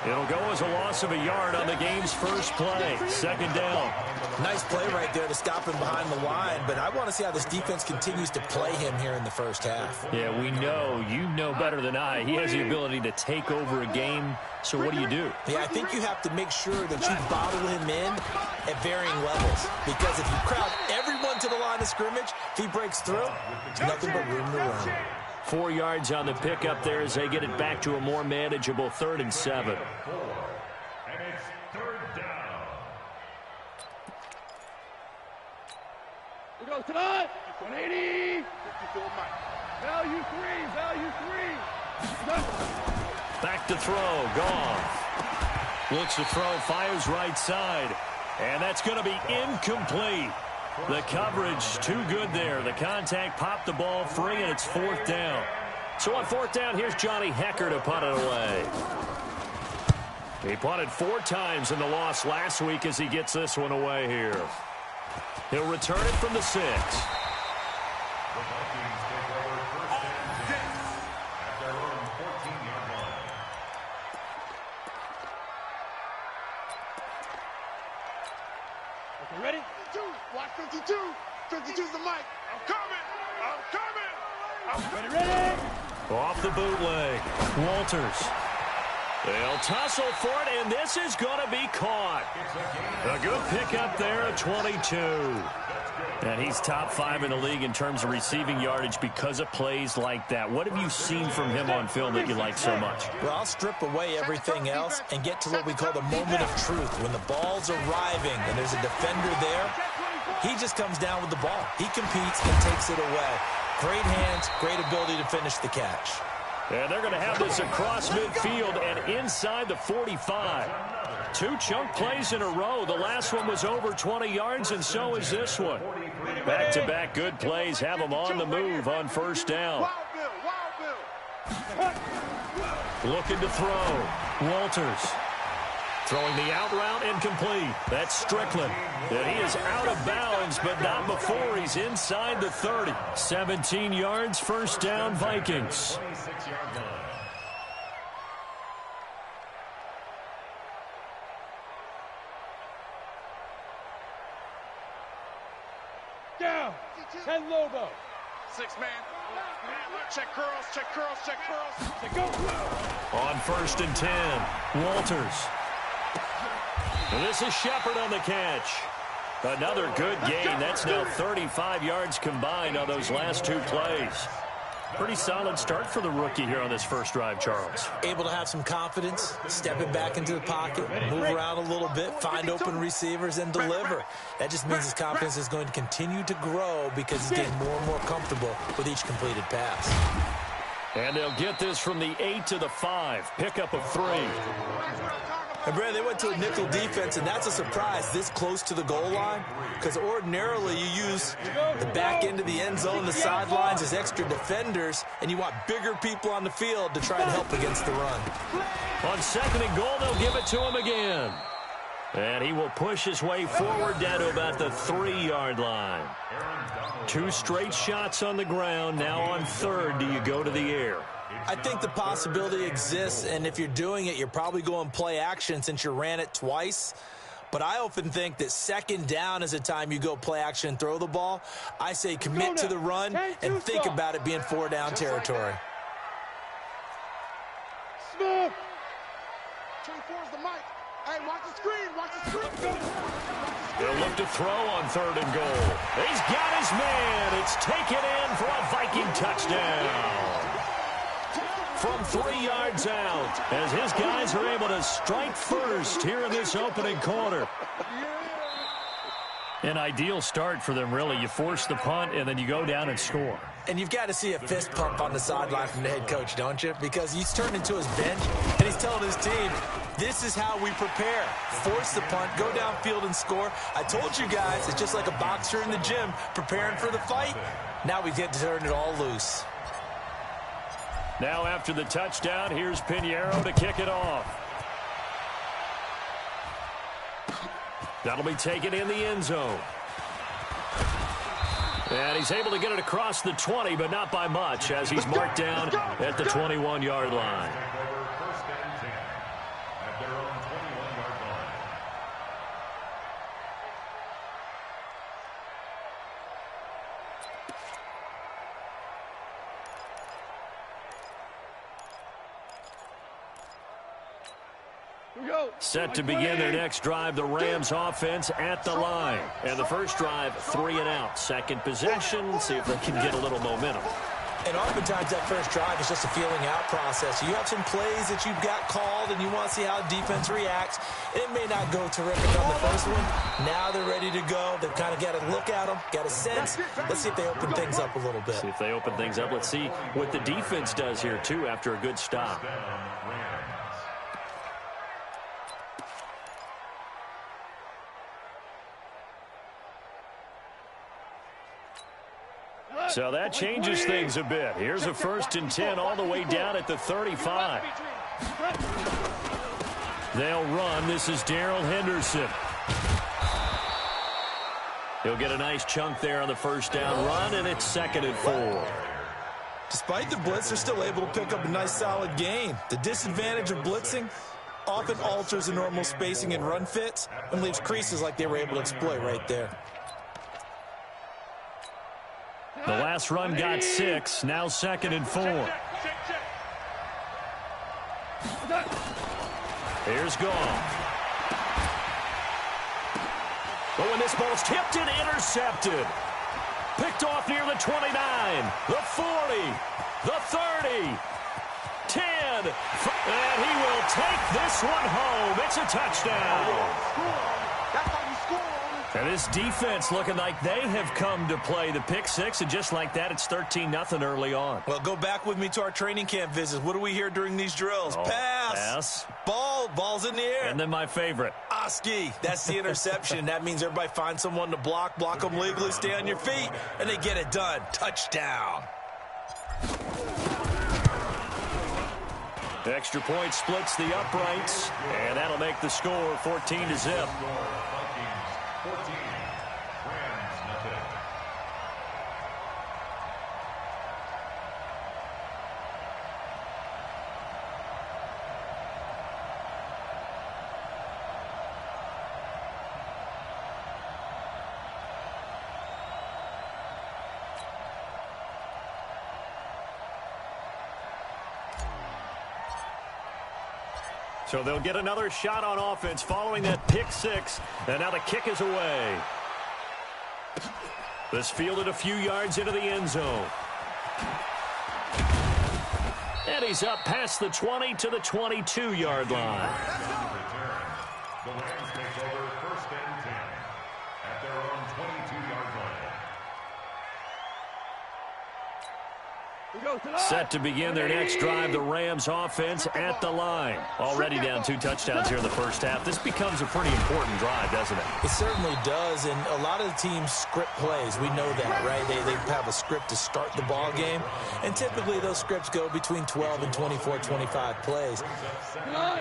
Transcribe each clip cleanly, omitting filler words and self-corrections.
It'll go as a loss of a yard on the game's first play. Second down. Nice play right there to stop him behind the line, but I want to see how this defense continues to play him here in the first half. Yeah, we know. You know better than I. He has the ability to take over a game, so what do you do? Yeah, I think you have to make sure that you bottle him in at varying levels, because if you crowd everyone to the line of scrimmage, if he breaks through, there's nothing but room to run. 4 yards on the pickup there as they get it back to a more manageable 3rd and 7. And it's 3rd down. We go tonight. 180. Value 3. Back to throw. Goff looks to throw, fires right side. And that's going to be incomplete. The coverage too good there. The contact popped the ball free, and it's 4th down. So on 4th down, here's Johnny Hecker to punt it away. He punted 4 times in the loss last week as he gets this one away here. He'll return it from the 6. Ready? Watch 52. 52's the mic. I'm coming. Ready. Off the bootleg. Walters. They'll tussle for it, and this is going to be caught. A good pickup there at 22. And he's top 5 in the league in terms of receiving yardage because of plays like that. What have you seen from him on film that you like so much? Well, I'll strip away everything else and get to what we call the moment of truth. When the ball's arriving and there's a defender there, he just comes down with the ball. He competes and takes it away. Great hands, great ability to finish the catch. And they're going to have this across midfield and inside the 45. 2 chunk plays in a row. The last one was over 20 yards, and so is this one. Back-to-back good plays have them on the move on 1st down. Looking to throw. Walters. Throwing the out route incomplete. That's Strickland. And he is out of bounds, but not before he's inside the 30. 17 yards, 1st down, Vikings. Down. 10 logo. 6-man. Check curls. Go. On 1st and 10, Walters. And this is Shepard on the catch. Another good gain. That's now 35 yards combined on those last 2 plays. Pretty solid start for the rookie here on this first drive, Charles. Able to have some confidence, stepping back into the pocket, move around a little bit, find open receivers, and deliver. That just means his confidence is going to continue to grow because he's getting more and more comfortable with each completed pass. And they'll get this from the 8 to the 5. Pickup of 3. And, Brad, they went to a nickel defense, and that's a surprise this close to the goal line, because ordinarily you use the back end of the end zone, the sidelines as extra defenders, and you want bigger people on the field to try and help against the run. On 2nd and goal, they'll give it to him again. And he will push his way forward down to about the 3-yard line. 2 straight shots on the ground. Now on 3rd, do you go to the air? I think the possibility exists, and if you're doing it, you're probably going play action since you ran it twice. But I often think that 2nd down is a time you go play action and throw the ball. I say commit to the run and think about it being 4-down territory. Smith. 24's the mic. Hey, watch the screen. They'll look to throw on 3rd and goal. He's got his man. It's taken in for a Viking touchdown. From 3 yards out, as his guys are able to strike first here in this opening quarter. An ideal start for them, really. You force the punt, and then you go down and score. And you've got to see a fist pump on the sideline from the head coach, don't you? Because he's turned into his bench, and he's telling his team, this is how we prepare. Force the punt, go downfield and score. I told you guys, it's just like a boxer in the gym preparing for the fight. Now we get to turn it all loose. Now after the touchdown, here's Pinheiro to kick it off. That'll be taken in the end zone. And he's able to get it across the 20, but not by much, as he's marked down at the 21-yard line. Set to begin their next drive, the Rams offense at the line. And the first drive, 3 and out. Second possession, see if they can get a little momentum. And oftentimes that first drive is just a feeling out process. You have some plays that you've got called and you want to see how defense reacts. It may not go terrific on the first one. Now they're ready to go. They've kind of got to look at them, got a sense. Let's see if they open things up a little bit. See if they open things up. Let's see what the defense does here, too, after a good stop. So that changes things a bit. Here's a 1st and 10 all the way down at the 35. They'll run. This is Darrell Henderson. He'll get a nice chunk there on the first down run, and it's 2nd and 4. Despite the blitz, they're still able to pick up a nice solid gain. The disadvantage of blitzing often alters the normal spacing and run fits and leaves creases like they were able to exploit right there. The last run got 6. Now 2nd and 4. Here's Goff. But when this ball's tipped and intercepted. Picked off near the 29, the 40, the 30, 10. And he will take this one home. It's a touchdown. That's how you score. And this defense looking like they have come to play the pick six, and just like that, it's 13-0 early on. Well, go back with me to our training camp visits. What do we hear during these drills? Pass. Ball's in the air. And then my favorite. Oski. That's the interception. That means everybody finds someone to block them legally, stay on your feet, and they get it done. Touchdown. The extra point splits the uprights, and that'll make the score 14-0. So they'll get another shot on offense following that pick six. And now the kick is away. This fielded a few yards into the end zone. And he's up past the 20 to the 22-yard line. The Rams take over 1st and 10 at their own 22-yard line. Set to begin their next drive, the Rams offense at the line. Already down 2 touchdowns here in the first half. This becomes a pretty important drive, doesn't it? It certainly does, and a lot of the teams script plays. We know that, right? They have a script to start the ball game, and typically those scripts go between 12 and 24, 25 plays.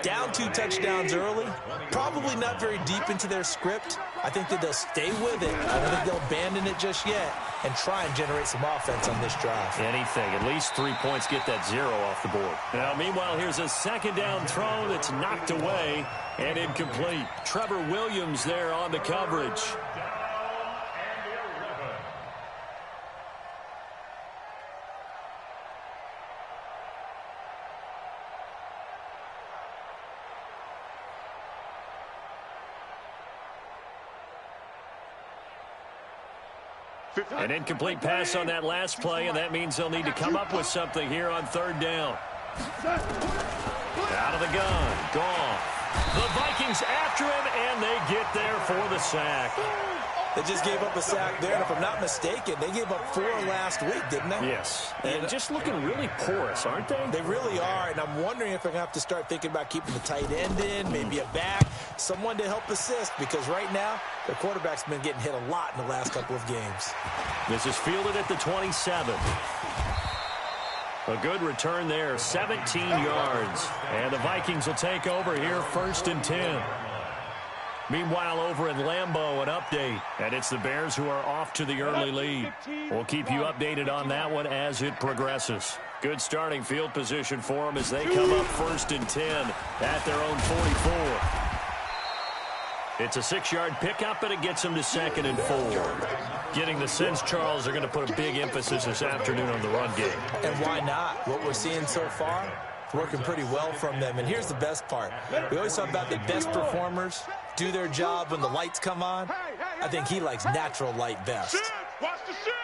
Down 2 touchdowns early, probably not very deep into their script. I think that they'll stay with it. I don't think they'll abandon it just yet and try and generate some offense on this drive. Anything. At least 3 points, get that 0 off the board. Now, meanwhile, here's a second down throw that's knocked away and incomplete. Trevor Williams there on the coverage. An incomplete pass on that last play, and that means they'll need to come up with something here on 3rd down. Out of the gun, gone. The Vikings after him, and they get there for the sack. They just gave up a sack there, and if I'm not mistaken, they gave up 4 last week, didn't they? Yes. And just looking really porous, aren't they? They really are, and I'm wondering if they're going to have to start thinking about keeping the tight end in, maybe a back, someone to help assist, because right now, their quarterback's been getting hit a lot in the last couple of games. This is fielded at the 27. A good return there, 17 yards. And the Vikings will take over here, 1st and 10. Meanwhile, over in Lambeau, an update. And it's the Bears who are off to the early lead. We'll keep you updated on that one as it progresses. Good starting field position for them as they come up 1st and 10 at their own 44. It's a 6-yard pickup, and it gets them to 2nd and 4. Getting the sense, Charles, they're going to put a big emphasis this afternoon on the run game. And why not? What we're seeing so far, working pretty well from them. And here's the best part. We always talk about the best performers do their job when the lights come on. I think he likes natural light best. Watch the shit.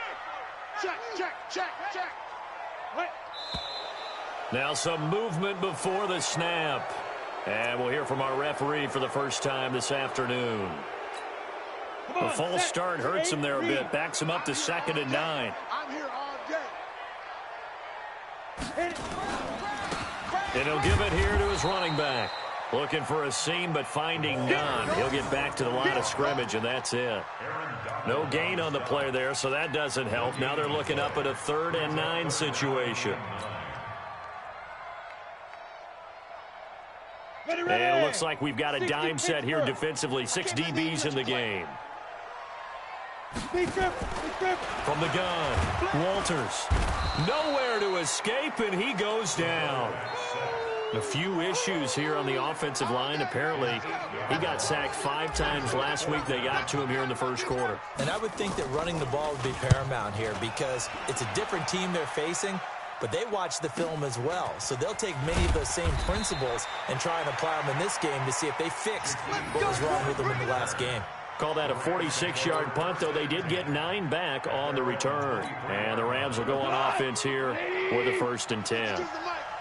Check. Wait. Now some movement before the snap. And we'll hear from our referee for the first time this afternoon. The false start hurts him there a bit. Backs him up to 2nd and 9. I'm here all day. And he'll give it here to his running back. Looking for a seam, but finding none. He'll get back to the line of scrimmage, and that's it. No gain on the play there, so that doesn't help. Now they're looking up at a 3rd and 9 situation. And it looks like we've got a dime set here defensively. 6 DBs in the game. From the gun, Walters. Nowhere to escape, and he goes down. A few issues here on the offensive line. Apparently, he got sacked 5 times last week. They got to him here in the first quarter. And I would think that running the ball would be paramount here because it's a different team they're facing, but they watch the film as well. So they'll take many of those same principles and try and apply them in this game to see if they fixed what was wrong with them in the last game. Call that a 46-yard punt, though they did get 9 back on the return. And the Rams will go on offense here with a 1st and 10.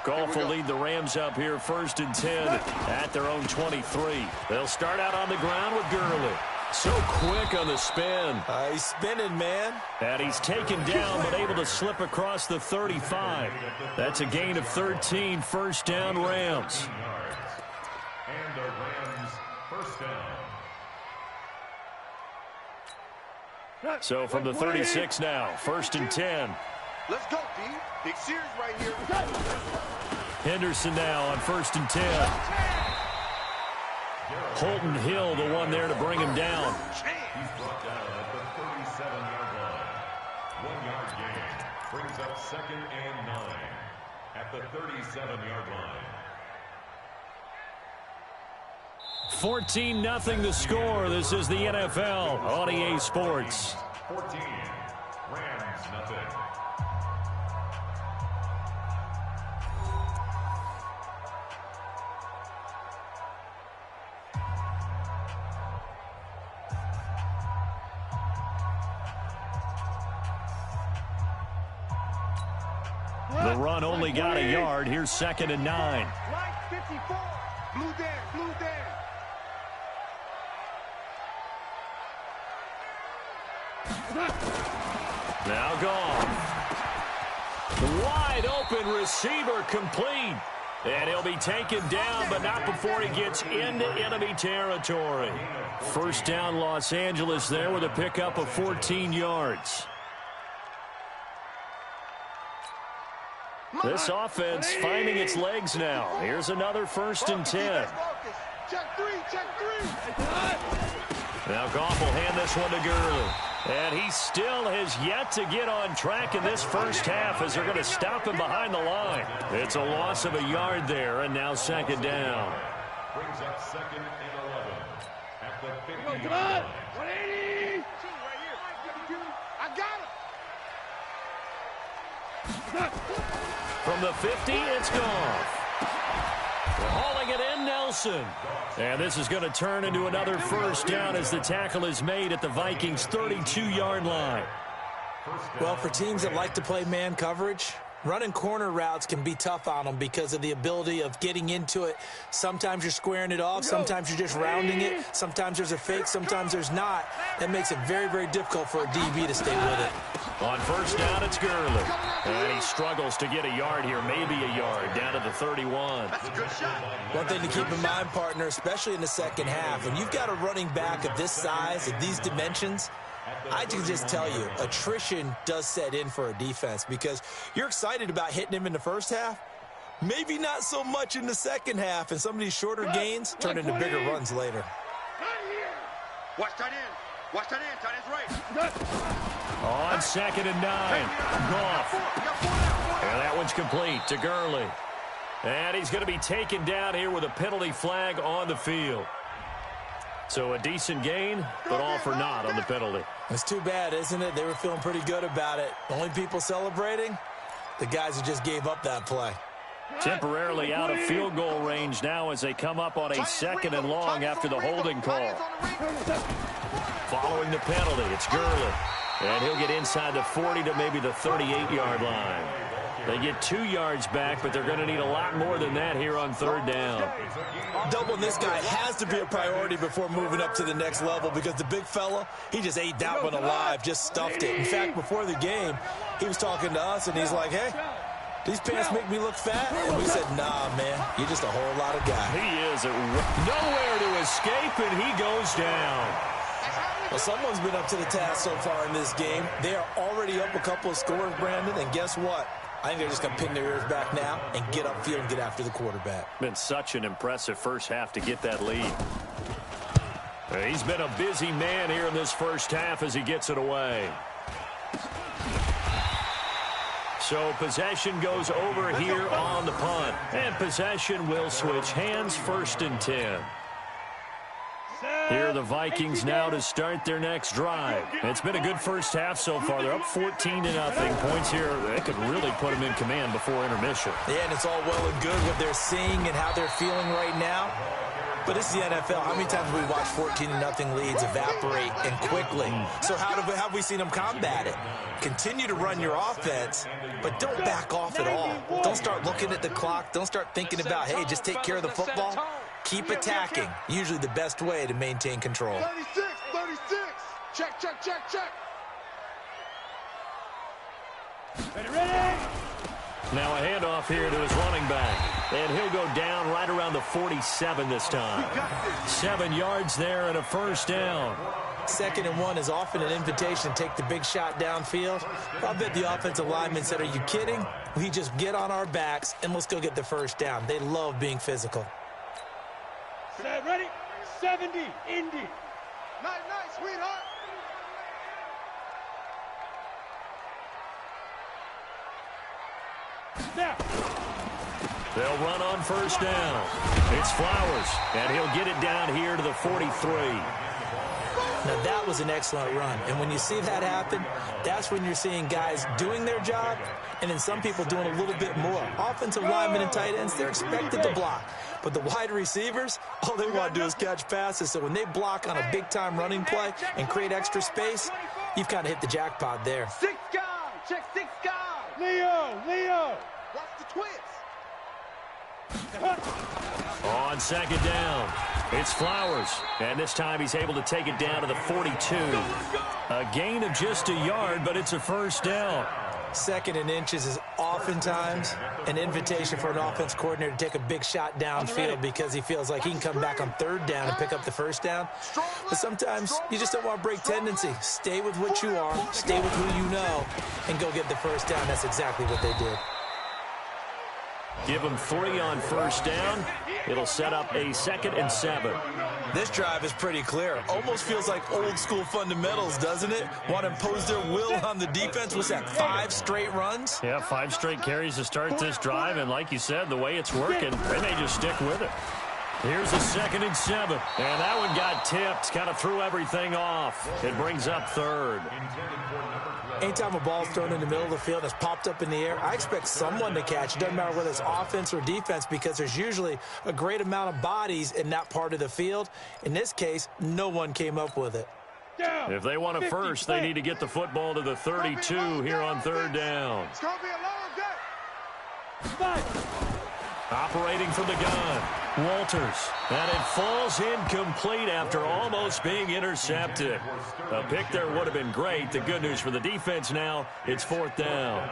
Goff will lead the Rams up here 1st and 10 at their own 23. They'll start out on the ground with Gurley. So quick on the spin. He's spinning, man. And he's taken down, but able to slip across the 35. That's a gain of 13, 1st down Rams. And the Rams 1st down. So from the 36 now, 1st and 10. Let's go, D. Big series right here. Henderson now on 1st and 10. Holton Hill, the one there to bring him down. He's brought down at the 37-yard line. 1-yard gain brings up 2nd and 9 at the 37-yard line. 14-0 the score. This is the NFL on EA Sports. 14, Rams nothing. The run only got a yard. Here's 2nd and 9. Line 54. Blue Dan. Now gone. Wide open receiver complete. And he'll be taken down, but not before he gets into enemy territory. 1st down Los Angeles there with a pickup of 14 yards. This offense finding its legs now. Here's another 1st and 10. Check three. Now Goff will hand this one to Gurley. And he still has yet to get on track in this first half as they're going to stop him behind the line. It's a loss of a yard there, and now 2nd down. Brings up 2nd and 11 at the 50-yard line. 180. I got him. From the 50, it's Goff. Hauling it in, Nelson. And this is going to turn into another 1st down as the tackle is made at the Vikings' 32-yard line. Well, for teams that like to play man coverage, running corner routes can be tough on them because of the ability of getting into it. Sometimes you're squaring it off. Sometimes you're just rounding it. Sometimes there's a fake. Sometimes there's not. That makes it very, very difficult for a DB to stay with it. On 1st down, it's Gurley. And he struggles to get a yard here, maybe a yard, down to the 31. That's a good shot. One thing to keep in mind, partner, especially in the second half, when you've got a running back of this size, of these dimensions, I can just tell you, attrition does set in for a defense because you're excited about hitting him in the first half. Maybe not so much in the second half, and some of these shorter gains turn into bigger runs later. Watch that in. Watch that in. Tight end's right. On 2nd and 9, Goff. And that one's complete to Gurley. And he's going to be taken down here with a penalty flag on the field. So a decent gain, but all for naught on the penalty. It's too bad, isn't it? They were feeling pretty good about it. The only people celebrating, the guys who just gave up that play. Temporarily out of field goal range now as they come up on a 2nd and long after the holding call. Following the penalty, it's Gurley. And he'll get inside the 40 to maybe the 38-yard line. They get 2 yards back, but they're going to need a lot more than that here on 3rd down. Doubling this guy has to be a priority before moving up to the next level because the big fella, he just ate that one alive, just stuffed it. In fact, before the game, he was talking to us, and he's like, hey, these pants make me look fat. And we said, nah, man, you're just a whole lot of guy. He is nowhere to escape, and he goes down. Well, someone's been up to the task so far in this game. They are already up a couple of scores, Brandon, and guess what? I think they're just going to pin their ears back now and get upfield and get after the quarterback. Been such an impressive first half to get that lead. He's been a busy man here in this first half as he gets it away. So possession goes over here on the punt. And possession will switch hands, 1st and 10. Here are the Vikings now to start their next drive. It's been a good first half so far. They're up 14-0. Points here, they could really put them in command before intermission. Yeah, and it's all well and good what they're seeing and how they're feeling right now. But this is the NFL. How many times have we watched 14-0 leads evaporate and quickly? So how have we seen them combat it? Continue to run your offense, but don't back off at all. Don't start looking at the clock. Don't start thinking about, hey, just take care of the football. Keep attacking. Usually the best way to maintain control. 36, 36. Check, check, check, check. Ready? Now a handoff here to his running back. And he'll go down right around the 47 this time. 7 yards there and a 1st down. 2nd and 1 is often an invitation to take the big shot downfield. I bet the offensive lineman said, are you kidding? We just get on our backs and let's go get the 1st down. They love being physical. Set, ready? 70, Indy. Nice, nice, sweetheart. Now. They'll run on 1st down. It's Flowers, and he'll get it down here to the 43. Now, that was an excellent run. And when you see that happen, that's when you're seeing guys doing their job and then some people doing a little bit more. Offensive linemen and tight ends, they're expected to block. But the wide receivers, all they want to do is catch passes. So when they block on a big-time running play and create extra space, you've kind of hit the jackpot there. 6 guys. Check 6 guys. Leo. Watch the twins. On 2nd down, it's Flowers. And this time he's able to take it down to the 42. A gain of just a yard, but it's a 1st down. 2nd and inches is oftentimes an invitation for an offense coordinator to take a big shot downfield because he feels like he can come back on 3rd down and pick up the 1st down. But sometimes you just don't want to break tendency. Stay with what you are, stay with who you know, and go get the 1st down. That's exactly what they did. Give them 3 on 1st down. It'll set up a 2nd and 7. This drive is pretty clear. Almost feels like old school fundamentals, doesn't it? Want to impose their will on the defense. What's that, 5 straight runs? Yeah, 5 straight carries to start this drive. And like you said, the way it's working, they may just stick with it. Here's a 2nd and 7. And that one got tipped. Kind of threw everything off. It brings up 3rd. Anytime a ball's thrown in the middle of the field and it's popped up in the air, I expect someone to catch. It doesn't matter whether it's offense or defense because there's usually a great amount of bodies in that part of the field. In this case, no one came up with it. If they want a first, they need to get the football to the 32 here on 3rd down. It's going to be a long day. Operating from the gun, Walters. And it falls incomplete after almost being intercepted. A pick there would have been great. The good news for the defense now, it's 4th down.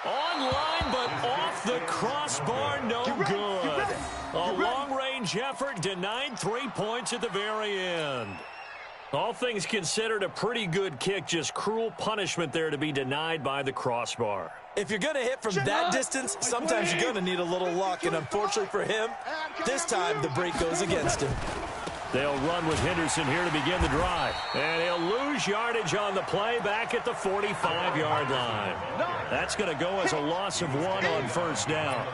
Online, but off the crossbar, no good. A long-range effort denied 3 points at the very end. All things considered, a pretty good kick, just cruel punishment there to be denied by the crossbar. If you're going to hit from that distance, sometimes you're going to need a little luck, and unfortunately for him, this time the break goes against him. They'll run with Henderson here to begin the drive, and he'll lose yardage on the play back at the 45-yard line. That's going to go as a loss of 1 on 1st down.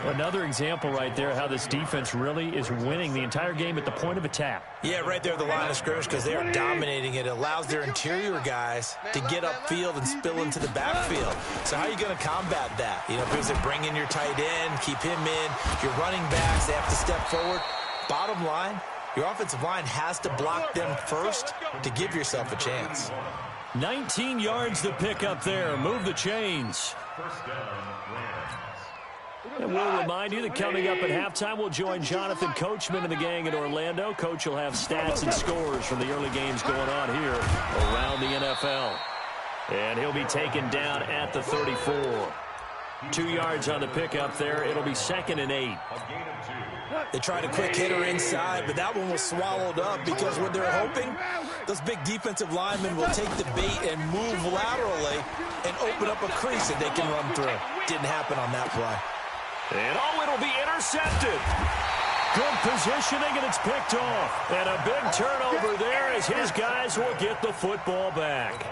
Another example right there how this defense really is winning the entire game at the point of attack. Yeah, right there at the line of scrimmage because they are dominating it. It allows their interior guys to get upfield and spill into the backfield. So how are you going to combat that? You know, because they bring in your tight end, keep him in. Your running backs, they have to step forward. Bottom line, your offensive line has to block them first to give yourself a chance. 19 yards to pick up there. Move the chains. First down, Rams. And we'll remind you that coming up at halftime, we'll join Jonathan Coachman and the gang in Orlando. Coach will have stats and scores from the early games going on here around the NFL. And he'll be taken down at the 34. 2 yards on the pickup there. It'll be 2nd and 8. They tried a quick hitter inside, but that one was swallowed up because what they're hoping, those big defensive linemen will take the bait and move laterally and open up a crease that they can run through. Didn't happen on that play. And it'll be intercepted. Good positioning, and it's picked off. And a big turnover there as his guys will get the football back.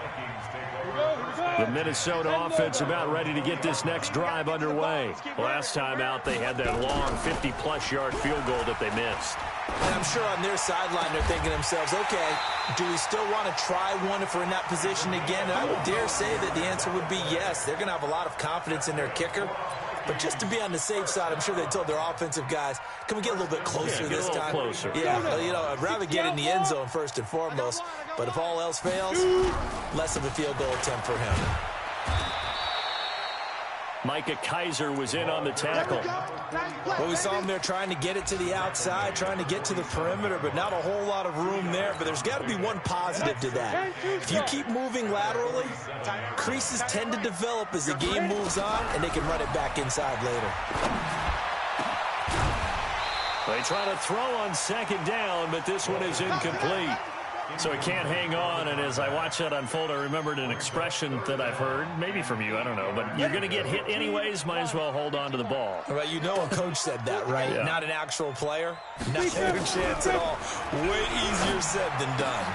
The Minnesota offense about ready to get this next drive underway. Last time out, they had that long 50-plus yard field goal that they missed. And I'm sure on their sideline they're thinking to themselves, okay, do we still want to try one if we're in that position again? And I would dare say that the answer would be yes. They're going to have a lot of confidence in their kicker. But just to be on the safe side, I'm sure they told their offensive guys, can we get a little bit closer this time? Closer. Yeah, you know, I'd rather get in the end zone first and foremost. But if all else fails, less of a field goal attempt for him. Micah Kaiser was in on the tackle. Well, we saw him there trying to get it to the outside, trying to get to the perimeter, but not a whole lot of room there. But there's got to be one positive to that. If you keep moving laterally, creases tend to develop as the game moves on, and they can run it back inside later. They try to throw on 2nd down, but this one is incomplete. So he can't hang on, and as I watch that unfold, I remembered an expression that I've heard, maybe from you, I don't know, but you're going to get hit anyways, might as well hold on to the ball. Right, you know a coach said that, right? Yeah. Not an actual player. Not a chance at all. Way easier said than done.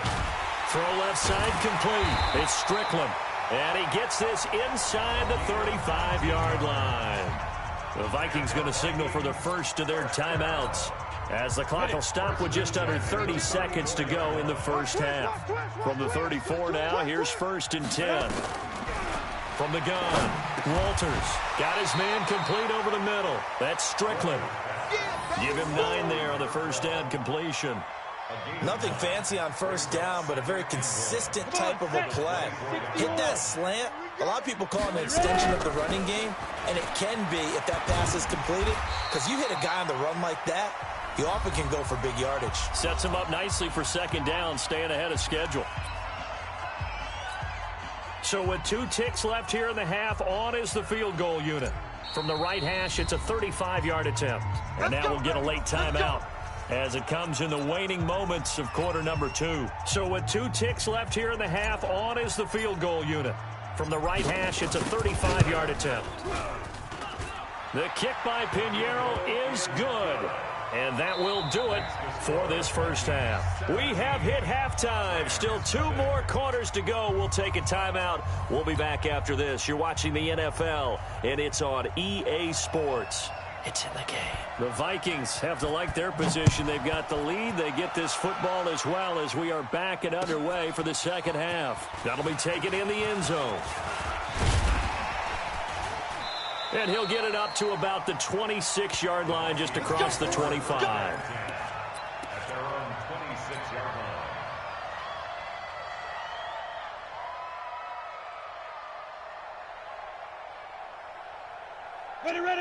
Throw left side complete. It's Strickland, and he gets this inside the 35-yard line. The Vikings going to signal for the first of their timeouts, as the clock will stop with just under 30 seconds to go in the first half. From the 34 now, here's 1st and 10. From the gun, Walters got his man complete over the middle. That's Strickland. Give him 9 there on the first down completion. Nothing fancy on first down, but a very consistent type of a play. Hit that slant. A lot of people call it an extension of the running game, and it can be if that pass is completed, because you hit a guy on the run like that, you often can go for big yardage. Sets him up nicely for 2nd down, staying ahead of schedule. So with 2 ticks left here in the half, on is the field goal unit. From the right hash, it's a 35-yard attempt. And now we'll get a late timeout as it comes in the waning moments of quarter number 2. So with 2 ticks left here in the half, on is the field goal unit. From the right hash, it's a 35-yard attempt. The kick by Pinheiro is good. And that will do it for this first half. We have hit halftime. Still 2 more quarters to go. We'll take a timeout. We'll be back after this. You're watching the NFL, and it's on EA Sports. It's in the game. The Vikings have to like their position. They've got the lead. They get this football as well as we are back and underway for the second half. That'll be taken in the end zone. And he'll get it up to about the 26-yard line, just across the 25. At their own 26-yard line.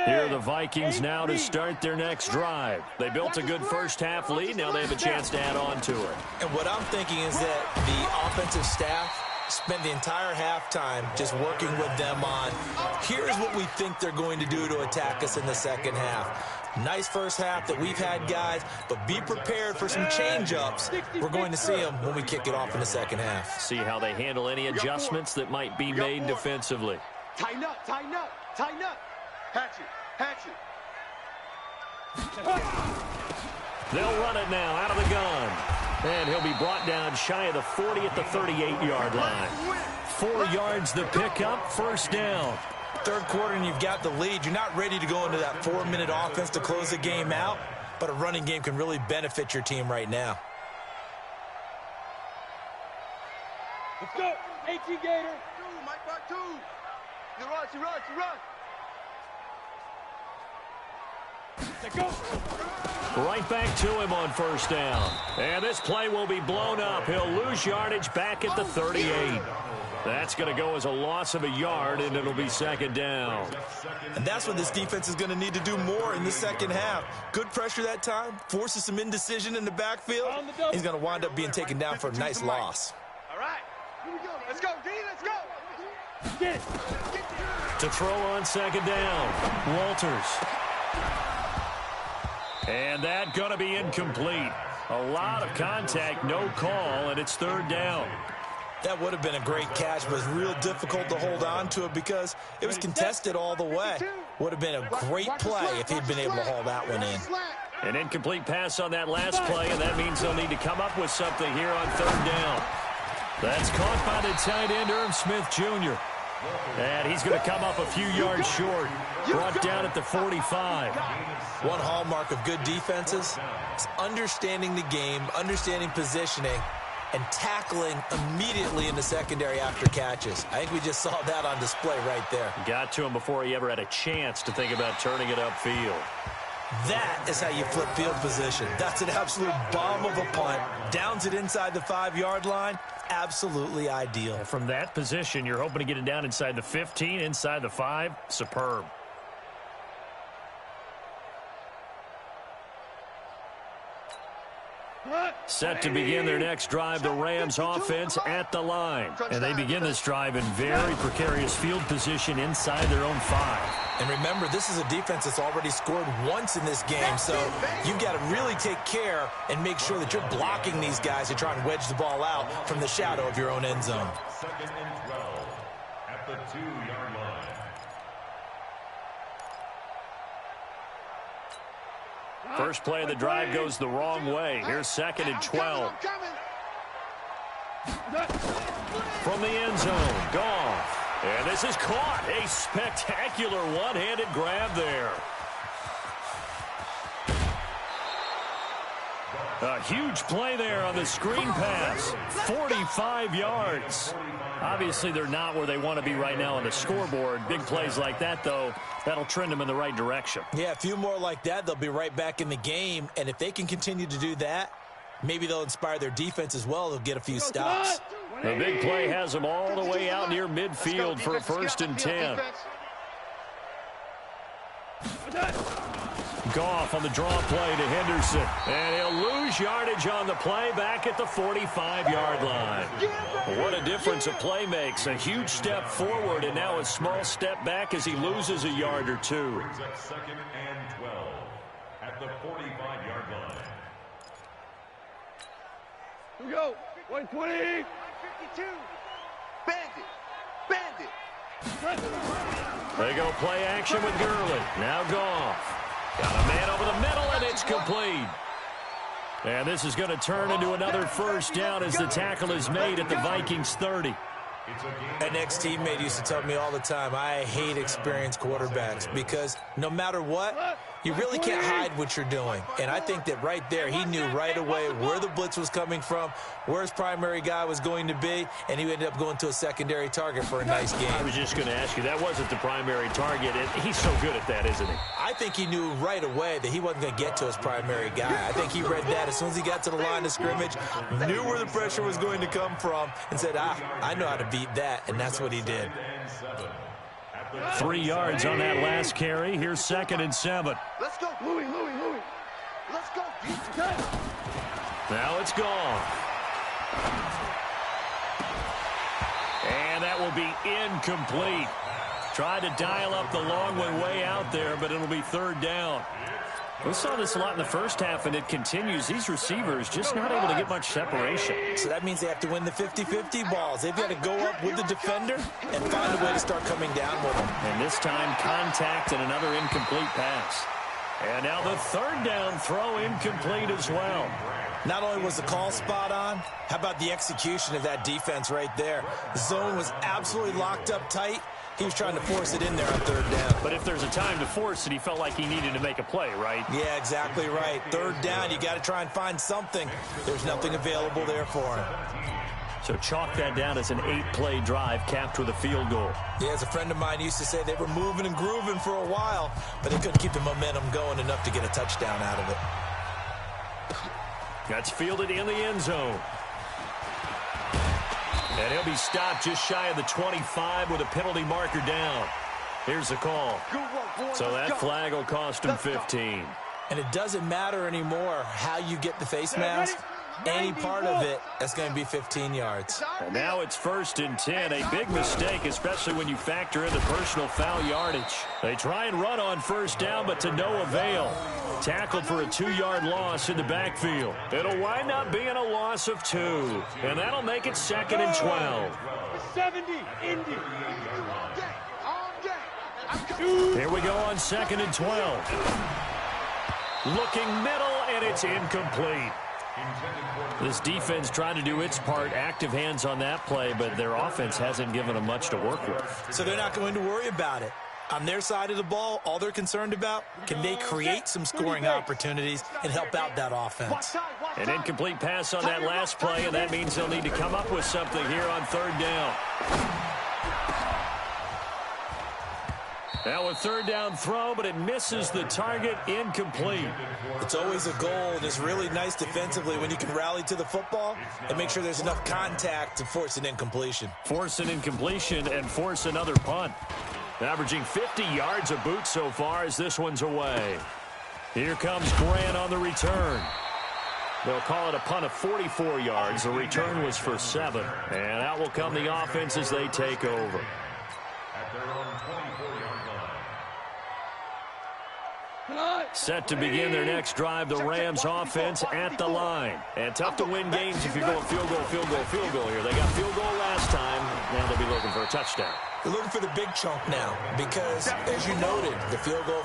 Here are the Vikings now to start their next drive. They built a good first-half lead. Now they have a chance to add on to it. And what I'm thinking is that the offensive staff spend the entire halftime just working with them on, here's what we think they're going to do to attack us in the second half. Nice first half that we've had, guys, but be prepared for some change-ups. We're going to see them when we kick it off in the second half. See how they handle any adjustments that might be made defensively. Tighten up, tighten up, tighten up. Hatch it, hatch it. They'll run it now out of the gun. And he'll be brought down shy of the 40 at the 38-yard line. 4 yards the pickup, first down. third quarter and you've got the lead, you're not ready to go into that 4-minute offense to close the game out, but a running game can really benefit your team right now. Let's go. 18 Gator. Two, Mike Mark, 2. You run, you run, you run. Let's go. Right back to him on first down. And this play will be blown up. He'll lose yardage back at the 38. That's going to go as a loss of a yard, and it'll be second down. And that's what this defense is going to need to do more in the second half. Good pressure that time, forces some indecision in the backfield. He's going to wind up being taken down for a nice loss. All right. Here we go. Let's go, D. Let's go. Get it. To throw on second down, Walters. And that going to be incomplete. A lot of contact, no call, and it's third down. That would have been a great catch, but it's real difficult to hold on to it because it was contested all the way. Would have been a great play if he'd been able to haul that one in. An incomplete pass on that last play, and that means they'll need to come up with something here on third down. That's caught by the tight end, Irv Smith Jr. And he's going to come up a few yards short. Brought down at the 45. One hallmark of good defenses is understanding the game, understanding positioning, and tackling immediately in the secondary after catches. I think we just saw that on display right there. Got to him before he ever had a chance to think about turning it upfield. That is how you flip field position. That's an absolute bomb of a punt. Downs it inside the 5-yard line. Absolutely ideal. From that position, you're hoping to get it down inside the 15, inside the 5. Superb. Set to begin their next drive, the Rams offense at the line. And they begin this drive in very precarious field position inside their own 5. And remember, this is a defense that's already scored once in this game, so you've got to really take care and make sure that you're blocking these guys to try and wedge the ball out from the shadow of your own end zone. Second and 12 at the 2-yard line. First play of the drive goes the wrong way. Here's second and 12. From the end zone, Goff. And this is caught. A spectacular one-handed grab there. A huge play there on the screen pass. 45 yards. Obviously, they're not where they want to be right now on the scoreboard. Big plays like that, though, that'll trend them in the right direction. Yeah, a few more like that, they'll be right back in the game. And if they can continue to do that, maybe they'll inspire their defense as well. They'll get a few stops. The big play has them all the way out near midfield for a first and 10. Goff on the draw play to Henderson. And he'll lose yardage on the play back at the 45-yard line. What a difference a play makes. A huge step forward and now a small step back as he loses a yard or two. Brings up second and 12 at the 45-yard line. Here we go. 120. 52. Bandit. Bandit. They go play action with Gurley. Now Goff. Got a man over the middle, and it's complete. And this is going to turn into another first down as the tackle is made at the Vikings 30. An ex-teammate used to tell me all the time, I hate experienced quarterbacks because no matter what, you really can't hide what you're doing. And I think that right there, he knew right away where the blitz was coming from, where his primary guy was going to be, and he ended up going to a secondary target for a nice game. I was just going to ask you, that wasn't the primary target, and he's so good at that, isn't he? I think he knew right away that he wasn't going to get to his primary guy. I think he read that as soon as he got to the line of scrimmage, knew where the pressure was going to come from, and said, I know how to beat that, and that's what he did. 3 yards on that last carry. Here's second and 7. Let's go. Louis. Let's go. Now it's gone. And that will be incomplete. Tried to dial up the long one way out there, but it'll be third down. We saw this a lot in the first half, and it continues. These receivers just not able to get much separation. So that means they have to win the 50-50 balls. They've got to go up with the defender and find a way to start coming down with them. And this time, contact and another incomplete pass. And now the third down throw incomplete as well. Not only was the call spot on, how about the execution of that defense right there? The zone was absolutely locked up tight. He was trying to force it in there on third down. But if there's a time to force it, he felt like he needed to make a play, right? Yeah, exactly right. Third down, you got to try and find something. There's nothing available there for him. So chalk that down as an 8-play drive capped with a field goal. Yeah, as a friend of mine used to say, they were moving and grooving for a while, but they couldn't keep the momentum going enough to get a touchdown out of it. That's fielded in the end zone. And he'll be stopped just shy of the 25 with a penalty marker down. Here's the call. So that flag will cost him 15. And it doesn't matter anymore how you get the face mask. Any part of it, that's going to be 15 yards. And now it's 1st and 10. A big mistake, especially when you factor in the personal foul yardage. They try and run on 1st down, but to no avail. Tackled for a 2-yard loss in the backfield. It'll wind up being a loss of 2. And that'll make it 2nd and 12. 70, Indy. Here we go on 2nd and 12. Looking middle, and it's incomplete. This defense trying to do its part, active hands on that play, but their offense hasn't given them much to work with. So they're not going to worry about it. On their side of the ball, all they're concerned about, can they create some scoring opportunities and help out that offense? An incomplete pass on that last play, and that means they'll need to come up with something here on 3rd down. Now a 3rd down throw, but it misses the target, incomplete. It's always a goal, and it's really nice defensively when you can rally to the football and make sure there's enough contact to force an incompletion. Force an incompletion and force another punt. Averaging 50 yards a boot so far as this one's away. Here comes Grant on the return. They'll call it a punt of 44 yards. The return was for 7. And out will come the offense as they take over. At their own 24-yard line. Set to begin their next drive, the Rams offense at the line. And tough to win games if you're going field goal, field goal, field goal here. They got field goal last time. Now they'll be looking for a touchdown. They're looking for the big chunk now because, as you noted, the field goal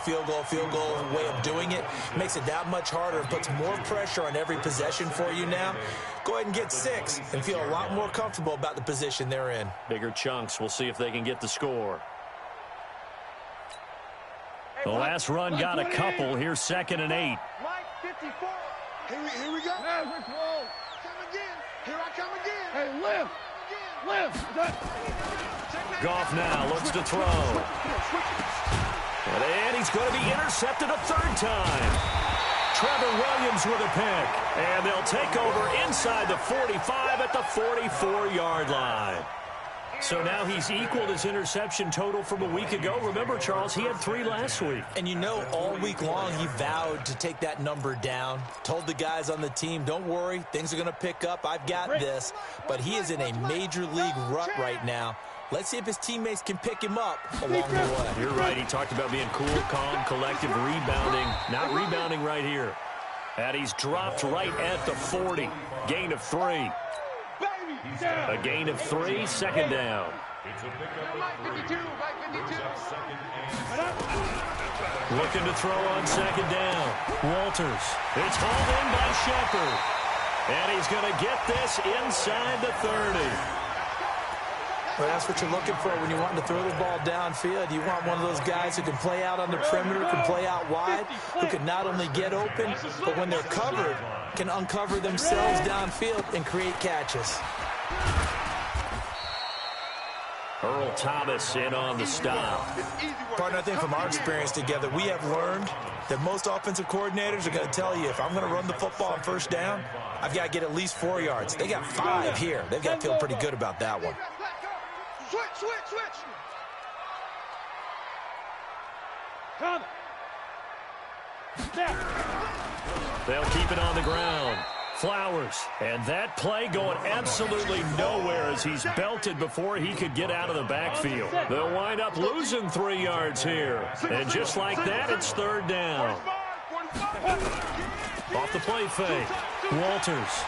way of doing it makes it that much harder and puts more pressure on every possession for you now. Go ahead and get 6 and feel a lot more comfortable about the position they're in. Bigger chunks. We'll see if they can get the score. The last run got a couple. Here's 2nd and 8. Mike, 54. Here we go. Come again. Here I come again. Hey, lift. Goff now looks to throw. And he's going to be intercepted a 3rd time. Trevor Williams with a pick. And they'll take over inside the 45 at the 44-yard line. So now he's equaled his interception total from a week ago. Remember, Charles, he had 3 last week. And you know, all week long he vowed to take that number down. Told the guys on the team, don't worry, things are going to pick up. I've got this. But he is in a major league rut right now. Let's see if his teammates can pick him up along the way. You're right. He talked about being cool, calm, collective, rebounding. Not rebounding right here. And he's dropped right at the 40. Gain of 3. A gain of 3, 2nd down. It's a pickup of 3. Brings up 2nd and 7. Looking to throw on 2nd down. Walters. It's hauled in by Shepard. And he's going to get this inside the 30. Well, that's what you're looking for when you want to throw the ball downfield. You want one of those guys who can play out on the perimeter, can play out wide, who can not only get open, but when they're covered, can uncover themselves downfield and create catches. Earl Thomas in on the stop. Partner, I think from our experience together, we have learned that most offensive coordinators are going to tell you, if I'm going to run the football on 1st down, I've got to get at least 4 yards. They got 5 here. They've got to feel pretty good about that one. Switch. Come. They'll keep it on the ground. Flowers. And that play going absolutely nowhere as he's belted before he could get out of the backfield. They'll wind up losing 3 yards here. And just like that, it's 3rd down. Off the play fake. Walters.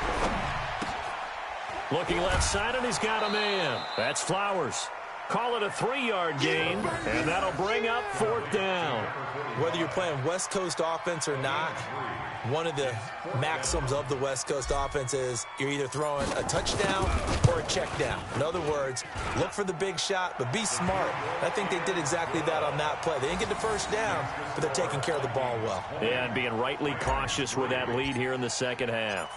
Looking left side, and he's got a man. That's Flowers. Call it a 3-yard gain, and that'll bring up 4th down. Whether you're playing West Coast offense or not, one of the maxims of the West Coast offense is you're either throwing a touchdown or a check down. In other words, look for the big shot, but be smart. I think they did exactly that on that play. They didn't get the first down, but they're taking care of the ball well. Yeah, and being rightly cautious with that lead here in the second half.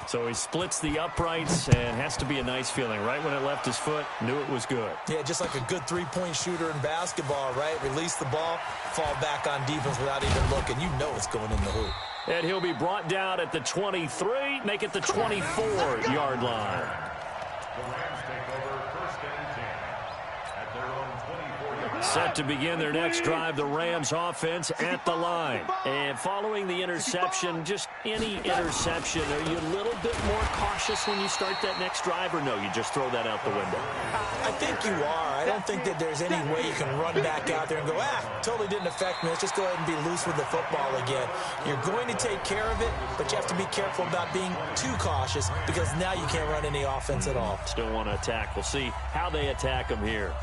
So he splits the uprights, and has to be a nice feeling. Right when it left his foot, knew it was good. Yeah, just like a good three-point shooter in basketball, right? Release the ball, fall back on defense without even looking. You know it's going in the hoop. And he'll be brought down at the 23, make it the 24-yard line. The Rams take over 1st and 10 at their own 24-yard. Set to begin their next drive, the Rams offense at the line. And following the interception, just any interception, are you a little bit more cautious when you start that next drive, or no, you just throw that out the window? I think you are. I don't think that there's any way you can run back out there and go, totally didn't affect me. Let's just go ahead and be loose with the football again. You're going to take care of it, but you have to be careful about being too cautious because now you can't run any offense at all. Still want to attack. We'll see how they attack them here.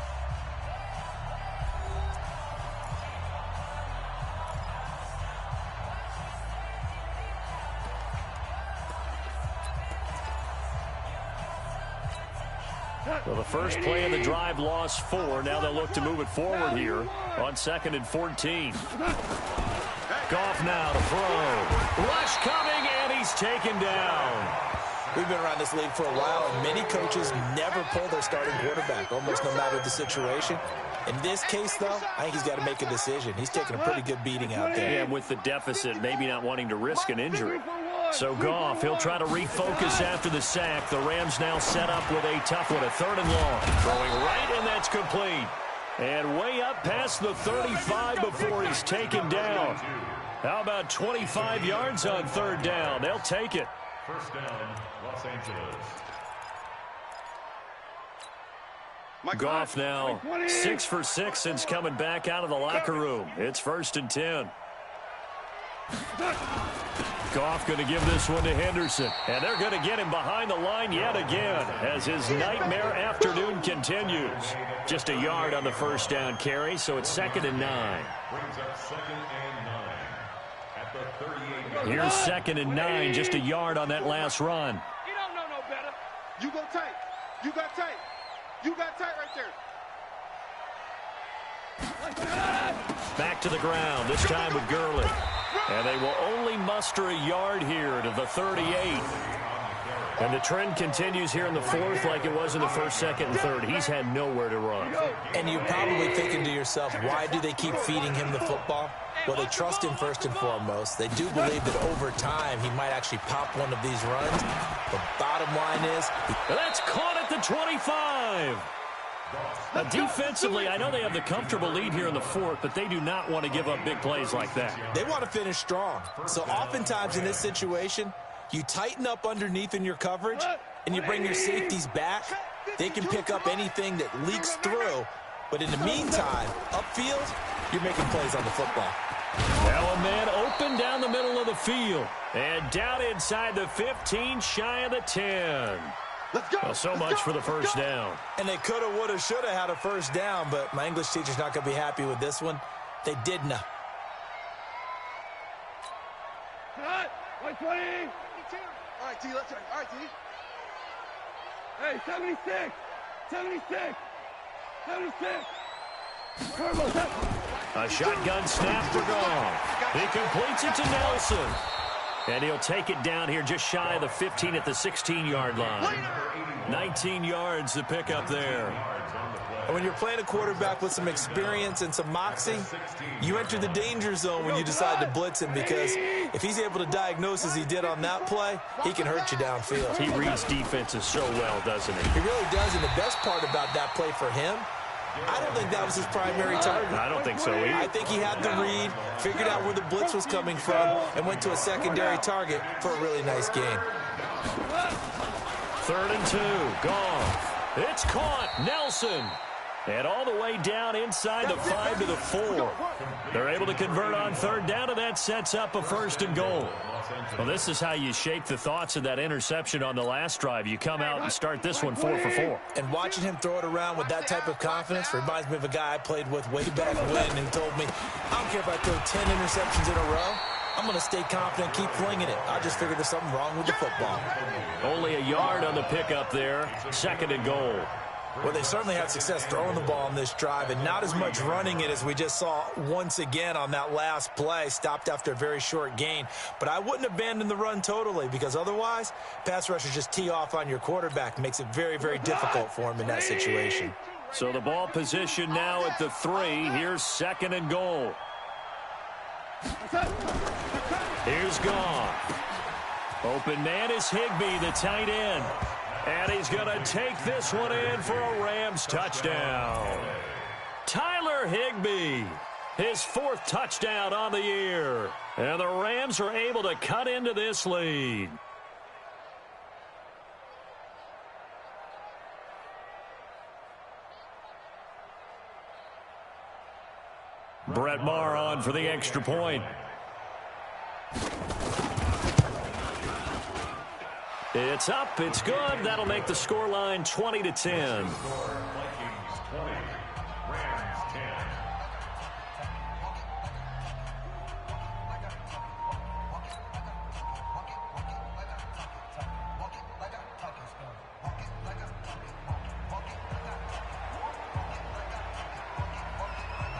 Well, the first play of the drive lost 4. Now they'll look to move it forward here on 2nd and 14. Goff now to throw. Rush coming, and he's taken down. We've been around this league for a while, and many coaches never pull their starting quarterback, almost no matter the situation. In this case, though, I think he's got to make a decision. He's taking a pretty good beating out there. Yeah, with the deficit, maybe not wanting to risk an injury. So Goff, he'll try to refocus after the sack. The Rams now set up with a tough one, a 3rd and long. Throwing right, and that's complete. And way up past the 35 before he's taken down. How about 25 yards on 3rd down? They'll take it. 1st down, Los Angeles. Goff now 6 for 6 since coming back out of the locker room. It's 1st and 10. Goff going to give this one to Henderson. And they're going to get him behind the line yet again as his nightmare afternoon continues. Just a yard on the 1st down carry, so it's 2nd and 9. Brings up 2nd and 9 at the 38. Here's 2nd and 9, just a yard on that last run. You don't know no better. You go tight. You got tight. You got tight right there. Back to the ground, this time with Gurley. And they will only muster a yard here to the 38. And the trend continues here in the 4th like it was in the 1st, 2nd, and 3rd. He's had nowhere to run. And you're probably thinking to yourself, why do they keep feeding him the football? Well, they trust him first and foremost. They do believe that over time he might actually pop one of these runs. The bottom line is... That's caught at the 25. Now, defensively, I know they have the comfortable lead here in the 4th, but they do not want to give up big plays like that. They want to finish strong. So oftentimes in this situation, you tighten up underneath in your coverage, and you bring your safeties back. They can pick up anything that leaks through. But in the meantime, upfield, you're making plays on the football. Now a man open down the middle of the field. And down inside the 15, shy of the 10. Let's go. Well, so much for the 1st down. And they coulda, woulda, shoulda had a 1st down, but my English teacher's not going to be happy with this one. They did not. Cut. 120. All right, T, let's go. All right, T. Hey, 76. 76. 76. A shotgun snap for Goff. He completes it to Nelson. And he'll take it down here just shy of the 15 at the 16-yard line. 19 yards to pick up there. And when you're playing a quarterback with some experience and some moxie, you enter the danger zone when you decide to blitz him, because if he's able to diagnose as he did on that play, he can hurt you downfield. He reads defenses so well, doesn't he? He really does, and the best part about that play for him, I don't think that was his primary target. I don't think so either. I think he had the read, figured out where the blitz was coming from, and went to a secondary target for a really nice game. 3rd and 2. Goff. It's caught. Nelson. And all the way down inside the 5 to the 4. They're able to convert on third down, and that sets up a first and goal. Well, this is how you shape the thoughts of that interception on the last drive. You come out and start this one 4 for 4. And watching him throw it around with that type of confidence reminds me of a guy I played with way back when who told me, I don't care if I throw 10 interceptions in a row. I'm going to stay confident, keep flinging it. I just figured there's something wrong with the football. Only a yard on the pickup there. Second and goal. Well, they certainly had success throwing the ball on this drive and not as much running it as we just saw once again on that last play. Stopped after a very short gain. But I wouldn't abandon the run totally because otherwise, pass rushers just tee off on your quarterback. Makes it very, very difficult for him in that situation. So the ball position now at the 3. Here's second and goal. Here's Goff. Open man is Higbee, the tight end. And he's going to take this one in for a Rams touchdown. Tyler Higbee, his 4th touchdown on the year. And the Rams are able to cut into this lead. Brett Maher on for the extra point. It's up, it's good. That'll make the scoreline 20 to 10. Vikings 20, Rams 10.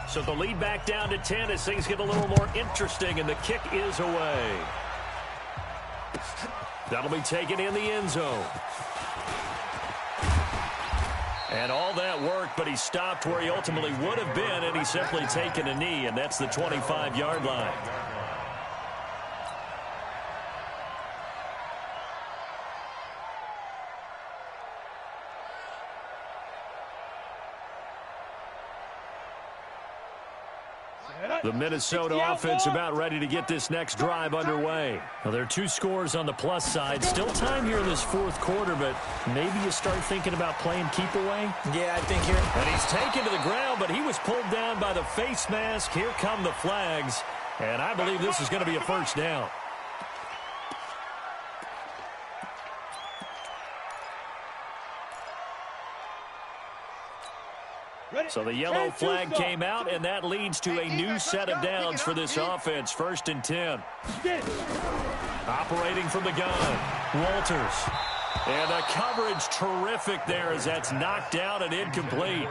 So the lead back down to 10 as things get a little more interesting, and the kick is away. That'll be taken in the end zone. And all that worked, but he stopped where he ultimately would have been, and he's simply taken a knee, and that's the 25-yard line. The Minnesota offense about ready to get this next drive underway. Well, there are 2 scores on the plus side. Still time here in this 4th quarter, but maybe you start thinking about playing keep away. Yeah, I think here. And he's taken to the ground, but he was pulled down by the face mask. Here come the flags, and I believe this is going to be a first down. So the yellow flag came out, and that leads to a new set of downs for this offense. 1st and 10. Operating from the gun, Walters. And the coverage terrific there as that's knocked out and incomplete.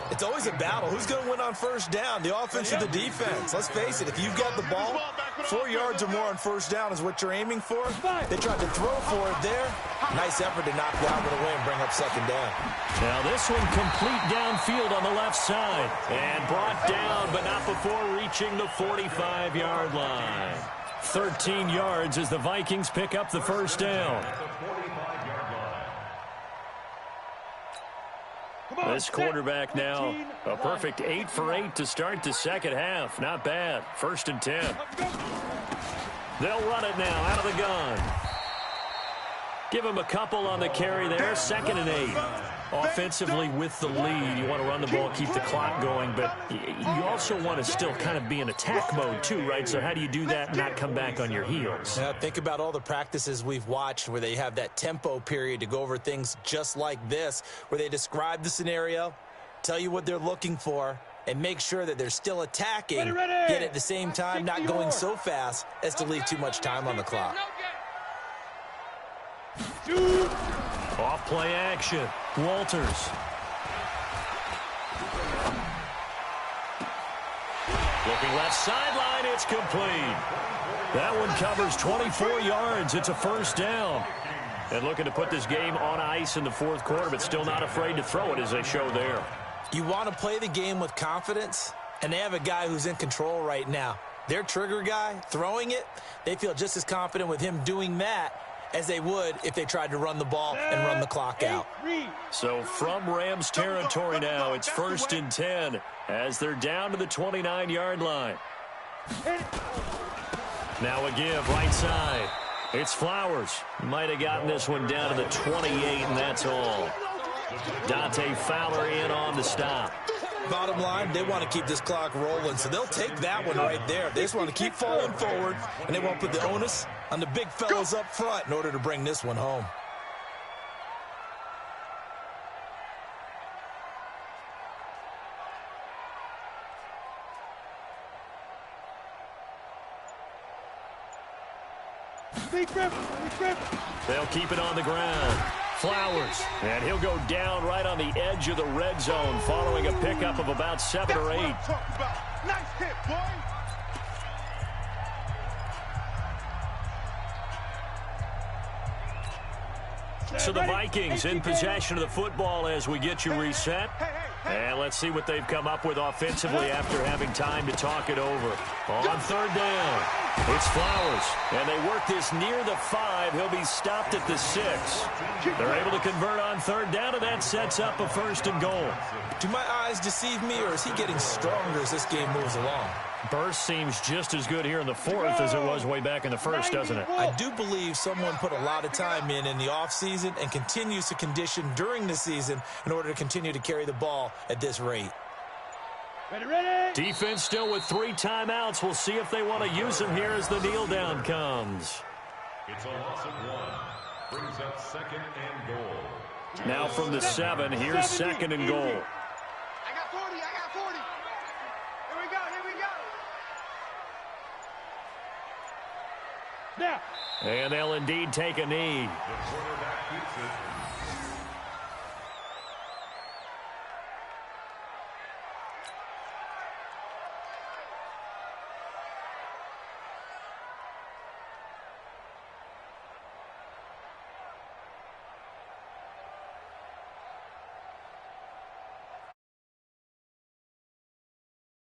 It's always a battle. Who's going to win on first down, the offense or the defense? Let's face it, if you've got the ball, 4 yards or more on first down is what you're aiming for. They tried to throw for it there. Nice effort to knock that one away and bring up second down. Now this one complete downfield on the left side. And brought down, but not before reaching the 45-yard line. 13 yards as the Vikings pick up the first down. This quarterback now, a perfect 8 for 8 to start the second half. Not bad. 1st and 10. They'll run it now out of the gun. Give him a couple on the carry there. 2nd and 8. Offensively with the lead, you want to run the ball, keep the clock going, but you also want to still kind of be in attack mode too, right? So how do you do that and not come back on your heels? Now, think about all the practices we've watched where they have that tempo period to go over things just like this, where they describe the scenario, tell you what they're looking for, and make sure that they're still attacking, yet at the same time not going so fast as to leave too much time on the clock. Off play action. Walters. Looking left sideline, it's complete. That one covers 24 yards. It's a first down. And looking to put this game on ice in the 4th quarter, but still not afraid to throw it as they show there. You want to play the game with confidence, and they have a guy who's in control right now. Their trigger guy, throwing it, they feel just as confident with him doing that as they would if they tried to run the ball and run the clock out. So from Rams territory now, it's 1st and 10 as they're down to the 29-yard line. Now a give right side. It's Flowers. Might have gotten this one down to the 28, and that's all. Dante Fowler in on the stop. Bottom line, they want to keep this clock rolling, so they'll take that one right there. They just want to keep falling forward, and they won't put the onus on the big fellas up front in order to bring this one home. They'll keep it on the ground. Flowers, and he'll go down right on the edge of the red zone following a pickup of about 7 or 8. Nice hit, boy. So the Vikings in possession of the football as we get you reset. And let's see what they've come up with offensively after having time to talk it over. On third down, it's Flowers. And they work this near the 5. He'll be stopped at the 6. They're able to convert on third down, and that sets up a 1st and goal. Do my eyes deceive me, or is he getting stronger as this game moves along? Burst seems just as good here in the 4th as it was way back in the 1st, doesn't it? I do believe someone put a lot of time in the offseason and continues to condition during the season in order to continue to carry the ball at this rate. Ready. Defense still with 3 timeouts. We'll see if they want to use them here as the kneel down comes. It's a loss of 1. Brings up 2nd and goal. Now from the 7, here's 2nd and goal. I got 40. I got 40. Here we go. Now. And they'll indeed take a knee. The quarterback keeps it.